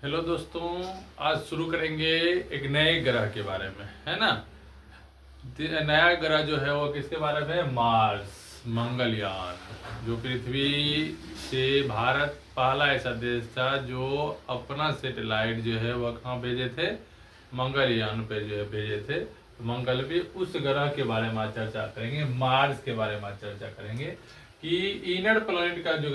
Hello दोस्तों, आज शुरू करेंगे एक नए ग्रह के बारे में, है ना। नया ग्रह जो है वो किसके बारे में है? मार्स, मंगलयान। जो पृथ्वी से भारत पहला ऐसा देश था जो अपना सैटेलाइट जो है वह कहाँ भेजे थे? मंगलयान पे जो है भेजे थे। तो मंगल पे उस ग्रह के बारे में आज चर्चा करेंगे, मार्स के बारे में आज चर्चा करेंगे कि इनर प्लैनेट का जो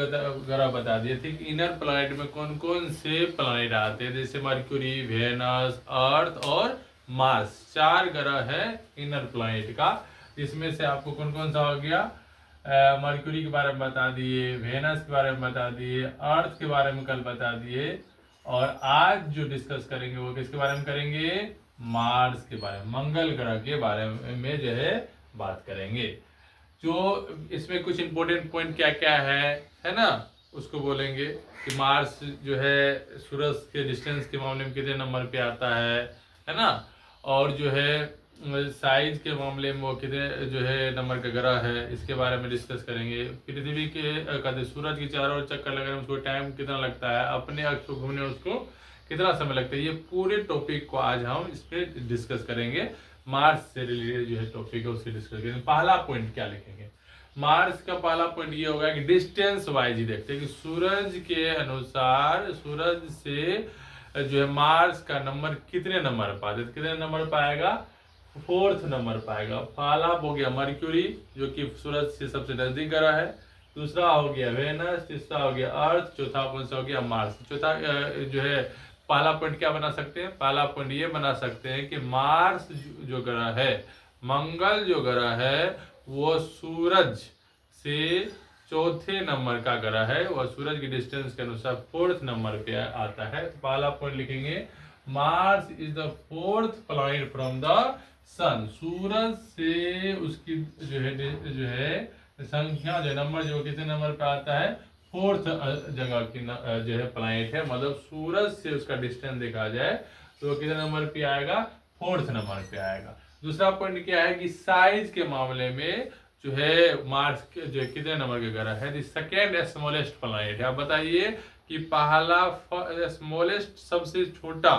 ग्रह बता दिए थे कि इनर प्लैनेट में कौन कौन से प्लैनेट आते हैं, जैसे मर्क्यूरी, वेनस, अर्थ और मार्स। 4 ग्रह है इनर प्लैनेट का, जिसमें से आपको कौन कौन सा हो गया? मर्क्यूरी के बारे में बता दिए, वेनस के बारे में बता दिए, अर्थ के बारे में कल बता दिए, और आज जो डिस्कस करेंगे वो किसके बारे में करेंगे? मार्स के बारे में, मंगल ग्रह के बारे में जो है बात करेंगे। जो इसमें कुछ इंपॉर्टेंट पॉइंट क्या क्या है ना, उसको बोलेंगे कि मार्स जो है सूरज के डिस्टेंस के मामले में कितने नंबर पे आता है ना। और जो है साइज के मामले में वो कितने जो है नंबर का ग्रह है, इसके बारे में डिस्कस करेंगे। पृथ्वी के कहते सूरज के चारों ओर चक्कर लगाने में उसको टाइम कितना लगता है, अपने अक्ष को घूमने में उसको कितना समय लगता है, ये पूरे टॉपिक को आज हम इस पे डिस्कस करेंगे। मार्स से रिलेटेड जो है टॉपिक है उससे डिस्कस करेंगे। पहला पॉइंट क्या लिखेंगे? मार्स का पहला पॉइंट ये होगा कि डिस्टेंस वाइज ही देखते हैं कि सूरज के अनुसार सूरज से जो है मार्स का नंबर कितने नंबर पाते, कितने नंबर पाएगा? 4th नंबर पाएगा। पहला हो गया मर्क्यूरी जो कि सूरज से सबसे नजदीक ग्रह है, दूसरा हो गया वेनस, तीसरा हो गया अर्थ, चौथा कौन सा हो गया? मार्स। चौथा जो है पहला पॉइंट क्या बना सकते हैं? पहला पॉइंट ये बना सकते हैं कि मार्स जो ग्रह है, मंगल जो ग्रह है वो सूरज से चौथे नंबर का ग्रह है, वह सूरज की डिस्टेंस के अनुसार 4th नंबर पे आता है। तो पहला पॉइंट लिखेंगे Mars is the 4th planet from the sun. सूरज से उसकी जो है संख्या जो नंबर जो कितने नंबर पे आता है? 4th जगह की जो है प्लैनेट है, मतलब सूरज से उसका डिस्टेंस देखा जाए तो कितने नंबर पे आएगा? 4th नंबर पे आएगा। दूसरा पॉइंट क्या है कि साइज के मामले में जो है मार्स जो कितने नंबर के ग्रह है? सेकेंड स्मॉलेस्ट प्लैनेट है। आप बताइए कि पहला स्मॉलेस्ट सबसे छोटा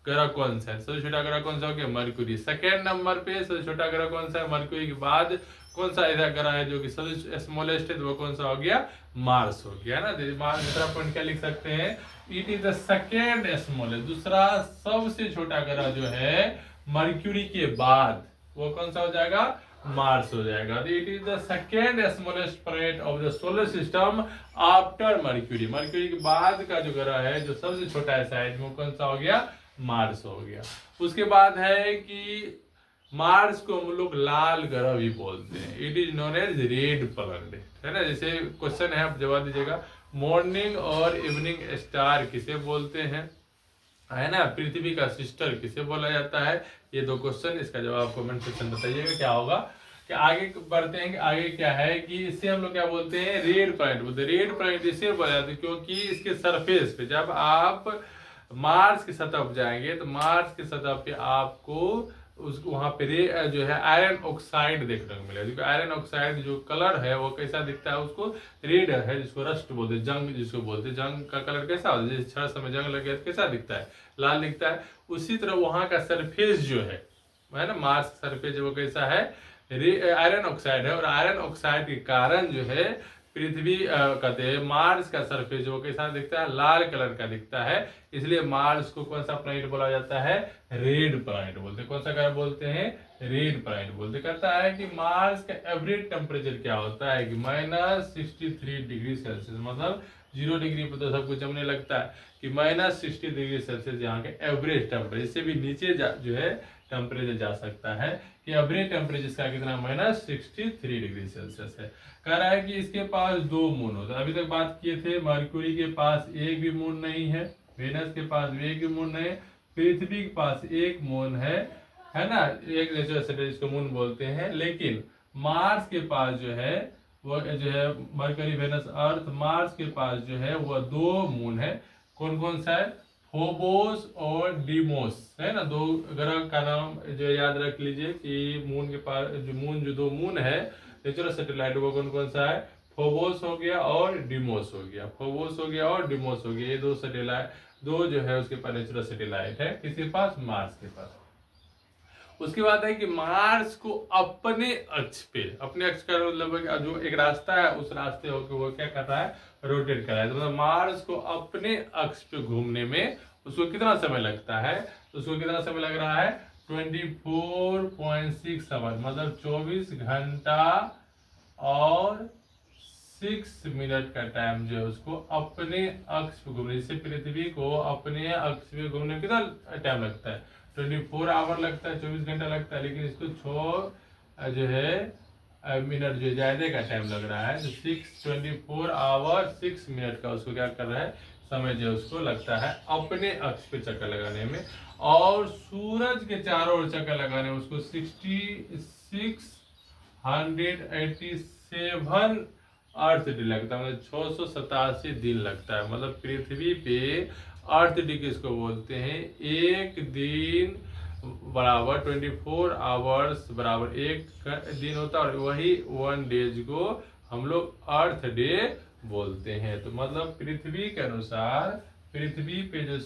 ग्रह कौन सा है? सबसे छोटा ग्रह कौन सा हो गया? मर्क्यूरी। सेकेंड नंबर पे सबसे छोटा ग्रह कौन सा है? मर्क्यूरी के बाद कौन सा ऐसा ग्रह है जो कि सबसे स्मॉलेस्ट है? तो वो कौन सा हो गया? मार्स हो गया ना। दूसरा पॉइंट क्या लिख सकते हैं? It is the second smallest, दूसरा सबसे छोटा ग्रह जो है मर्क्यूरी के बाद वो कौन सा हो जाएगा? मार्स हो जाएगा। It is the second smallest planet of the solar system after mercury. Mercury के बाद का जो ग्रह है जो सबसे छोटा है साइज में, वो कौन सा हो गया? मार्स हो गया। उसके बाद है कि मार्स को हम लोग लाल ग्रह भी बोलते हैं। It is known as red planet, है ना। जैसे क्वेश्चन है, आप जवाब दीजिएगा। मॉर्निंग और इवनिंग स्टार किसे बोलते हैं, है ना। पृथ्वी का सिस्टर किसे बोला जाता है? ये 2 क्वेश्चन, इसका जवाब कमेंट सेक्शन बताइएगा क्या होगा। कि आगे बढ़ते हैं कि आगे क्या है कि इससे हम लोग क्या बोलते हैं? रेड प्लैनेट बोलते हैं। रेड प्लैनेट इसलिए बोला जाता है क्योंकि इसके सरफेस पे जब आप मार्स की सतह पर जाएंगे तो मार्स की सतह पे आपको उसको वहां पे जो है आयरन ऑक्साइड देखने को मिलेगा। क्योंकि आयरन ऑक्साइड जो कलर है वो कैसा दिखता है? उसको रेड है, जिसको रस्ट बोलते हैं, जंग जिसको बोलते हैं। जंग का कलर कैसा होता है? जैसे छड़ समय जंग लगे तो कैसा दिखता है? लाल दिखता है। उसी तरह वहां का सरफेस जो है ना, मार्स सरफेस वो कैसा है? आयरन ऑक्साइड है। और आयरन ऑक्साइड के कारण जो है पृथ्वी कहते हैं मार्स का सरफेस जो कैसा दिखता है? लाल कलर का दिखता है। इसलिए मार्स को कौन सा प्लैनेट बोला जाता है? रेड प्लैनेट बोलते हैं। कौन सा ग्रह बोलते हैं? रेड प्लैनेट बोलते। कहता है कि मार्स का एवरेज टेम्परेचर क्या होता है कि -63 डिग्री सेल्सियस, मतलब 0 डिग्री पर तो सब कुछ जमने लगता है कि -60 डिग्री सेल्सियस यहाँ के एवरेज टेम्परेचर, इससे भी नीचे जो है टेम्परेचर जा सकता है कि एवरेज टेम्परेचर इसका कितना? -63 डिग्री सेल्सियस है। कह रहा है कि इसके पास 2 मून होता है। अभी तक बात किए थे मर्क्यूरी के पास एक भी मून नहीं है, वेनस के पास भी एक भी मून नहीं है, पृथ्वी के पास एक मून है ना। एक नेचुरल सैटेलाइट जिसको मून बोलते हैं। लेकिन मार्स के पास जो है वो जो है मरकरी, वेनस, अर्थ, मार्स के पास जो है वो 2 मून है। कौन कौन सा है? फोबोस और डीमोस, है ना। 2 ग्रह का नाम जो याद रख लीजिए कि मून के पास जो 2 मून है नेचुरल सैटेलाइट, वो कौन कौन सा है? फोबोस हो गया और डिमोस हो गया, फोबोस हो गया और डिमोस हो गया। ये दो सैटेलाइट, दो जो है उसके पास नेचुरल सैटेलाइट है, किसके पास, मार्स के पास। उसके बाद है कि मार्स को अपने अक्ष पे, अपने अक्ष का मतलब जो एक रास्ता है उस रास्ते होकर वो क्या कर रहा है, रोटेट कर रहा है। तो मतलब मार्स को अपने अक्ष पे घूमने में उसको कितना समय लगता है, तो उसको कितना समय लग रहा है, 24.6 आवर, मतलब 24 घंटा और 6 मिनट का टाइम जो है उसको अपने अक्ष पे घूमने, जैसे पृथ्वी को अपने अक्ष पे घूमने में कितना टाइम लगता है, 24 आवर लगता है, 24 घंटा लगता है, लेकिन इसको 6 जो है मिनट जो ज्यादा का टाइम लग रहा है। तो 24 आवर 6 मिनट का उसको क्या कर रहा है, समय जो उसको लगता है अपने अक्ष पे चक्कर लगाने में। और सूरज के चारों ओर चक्कर लगाने में उसको 6,687 अर्थ डे लगता है, मतलब 687 दिन लगता है। मतलब पृथ्वी पे अर्थ डे किसको बोलते हैं, एक दिन बराबर 24 आवर्स बराबर एक दिन होता है, और वही 1 डेज को हम लोग अर्थ डे बोलते हैं। तो मतलब पृथ्वी के अनुसार, पृथ्वी पे जो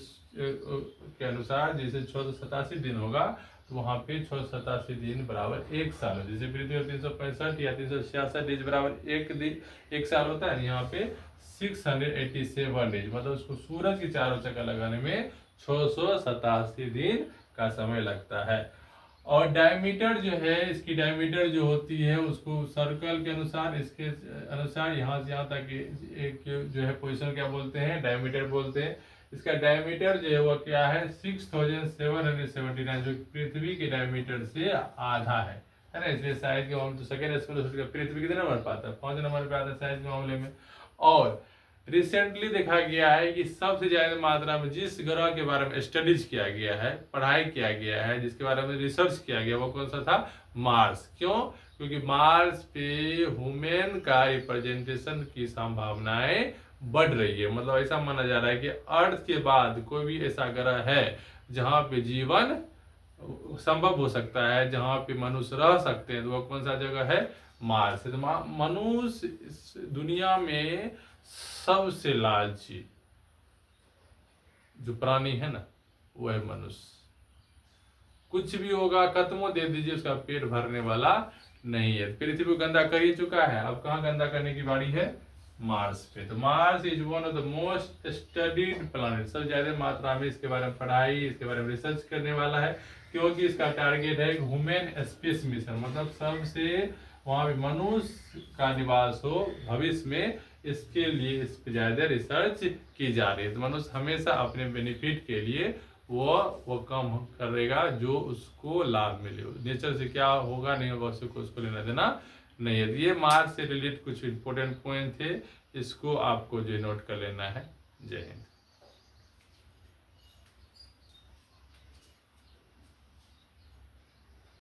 के अनुसार जैसे 687 दिन होगा, तो वहां पे 687 दिन बराबर एक साल हो। जैसे पृथ्वी में 365 या 366 डेज बराबर एक दिन, एक साल होता है, यहाँ पे 687 डेज, मतलब उसको सूरज के चारों चक्कर लगाने में 687 दिन का समय लगता है। और डायमीटर जो है, इसकी डायमीटर जो होती है उसको सर्कल के अनुसार, इसके अनुसार यहाँ से यहाँ तक एक जो है पोजीशन क्या बोलते हैं, डायमीटर बोलते हैं। इसका डायमीटर जो है वो क्या है, 6779, जो पृथ्वी के डायमीटर से आधा है ना। इसलिए साइज के मामले, तो सेकेंड पृथ्वी कितने नंबर पर आता है, 5 नंबर पे आता है साइज के मामले में। और रिसेंटली देखा गया है कि सबसे ज्यादा मात्रा में जिस ग्रह के बारे में स्टडीज किया गया है, पढ़ाई किया गया है, जिसके बारे में रिसर्च किया गया, वो कौन सा था, मार्स। क्यों, क्योंकि मार्स पे ह्यूमन का रिप्रेजेंटेशन की संभावनाएं बढ़ रही है। मतलब ऐसा माना जा रहा है कि अर्थ के बाद कोई भी ऐसा ग्रह है जहाँ पे जीवन संभव हो सकता है, जहाँ पे मनुष्य रह सकते हैं, तो वो कौन सा जगह है, मार्स है। तो मनुष्य दुनिया में सबसे लालची जो प्राणी है ना, वो है मनुष्य। कुछ भी होगा कदमों दे दीजिए, उसका पेट भरने वाला नहीं है। पृथ्वी को गंदा कर ही चुका है, अब कहाँ गंदा करने की बारी है, मार्स पे। तो Mars is one of the most studied planet, सबसे ज्यादा मात्रा में इसके बारे में पढ़ाई, इसके बारे में रिसर्च करने वाला है, क्योंकि इसका टारगेट है ह्यूमन स्पेस मिशन, मतलब सबसे वहां पे मनुष्य का निवास हो भविष्य में, इसके लिए इस पर ज्यादा रिसर्च की जा रही है। तो मनुष्य हमेशा अपने बेनिफिट के लिए वो काम करेगा जो उसको लाभ मिले। नेचर से क्या होगा नहीं होगा उसको लेना देना नहीं है। ये मार्स से रिलेटेड कुछ इंपॉर्टेंट पॉइंट थे, इसको आपको जो नोट कर लेना है। जय हिंद।